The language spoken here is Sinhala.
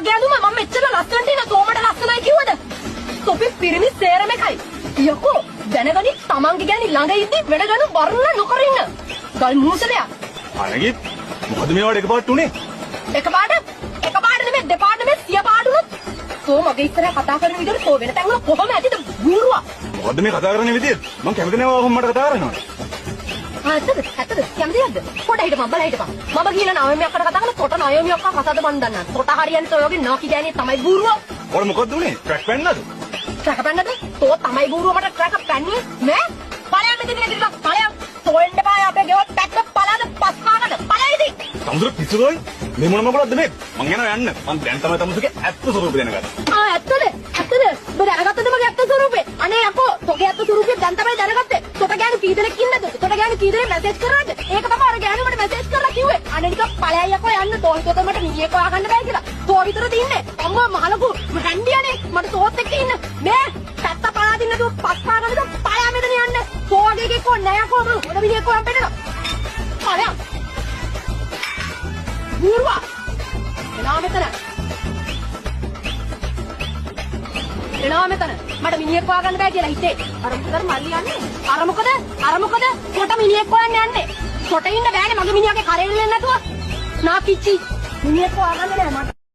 ගෑනුම මම මෙච්චර ලස්සනට ඉන්න තෝමට ලස්සනයි කිව්වද? තොපි පිරිමි සේරම එකයි. යකෝ දැනගනි තමන්ගේ ගෑණි ළඟ ඉද්දි වෙන ගෑනු වර්ණ නොකර ඉන්න. ගල් මූසලයා. අනගිත් මොකද මේවට එකපාරට උනේ? එකපාරට නෙමෙයි දෙපාරට නෙමෙයි 100 පාඩුනොත්. තෝ මගේ ඉස්සරහ කතා කරන විදිහට තෝ වෙන තැන්වල කොහොම ඇතිද ගුරුවා? මොකද මේ කතා කරන විදිය? මම කැමති නෑ ඔහොම මට කතා කරනවා. ඇත්තද කැමතිද? පොඩ හිටපන් බල හිටපන්. මම ගිහලා නවමියක් අකට කතා කරලා තොට නවමියක් කතාද මන් දන්නා. තොට හරියන්නේ තෝයෝගේ නොකි ගෑණි තමයි ගුරුවා. ඔර මොකද උනේ? ට්‍රැක් පැන්නද? ට්‍රැක් පැන්නද? තෝ තමයි ගුරුවා මට ට්‍රැක් පැන්නේ නෑ. ඵලයන් මෙතන ඉඳලා ඵලයන් තෝෙන්න බෑ අපේ ගෙවල් පැත්ත පලාද පස් පාගද ඵලයිද? සමුදුර පිස්සුදෝයි. මේ මොන මොකලද මේ? මං යනවා යන්න. මං දැන් තමයි තමුසුගේ ඇත්ත ස්වරූපය දැනගන්නේ. ඇත්තද? ඔබ දැනගත්තද මගේ ඇත්ත ස්වරූපේ? අනේ යකෝ තෝගේ ඇත්ත ස්වරූපය දැන් තමයි දැනගත්තේ. තොට ගෑනු කී දෙනෙක් ඉන්නද? තොට ගෑනු කී දෙනෙක් මැසේජ් කරාද? ඒක තමයි අර ගෑනු මට මැසේජ් කරලා කිව්වේ. අනේ නිකන් ඵලයන් යකෝ යන්න තෝ හිතුවද මට නියෙක් හොයාගන්න බෑ කියලා. තෝ විතරද ඉන්නේ? අම්මා මහලකු රැන්ඩියනේ මට තෝත් එක්ක ඉන්න. මේ පැත්ත පලාදින්න දු පස් පාගන්නද ඵලයන් මෙතන යන්න. තෝගේ එකක් කො නෑ යකෝ මම හොද විදියක් හොයන් පෙන්නනවා. ඵලයන් ගුරුවා එනවා මෙතන. මට මිනිහෙක් හොයාගන්න බෑ කියලා හිතේ. අර මොකද මල්ලි යන්නේ? අර මොකද? කොට මිනිහෙක් හොයන්න යන්නේ. කොට ඉන්න බෑනේ මගේ මිනිහාගේ කරේ ඉල්ලන්නේ නැතුව. නාකිච්චි. මිනිහෙක් හොයාගන්න නෑ මට.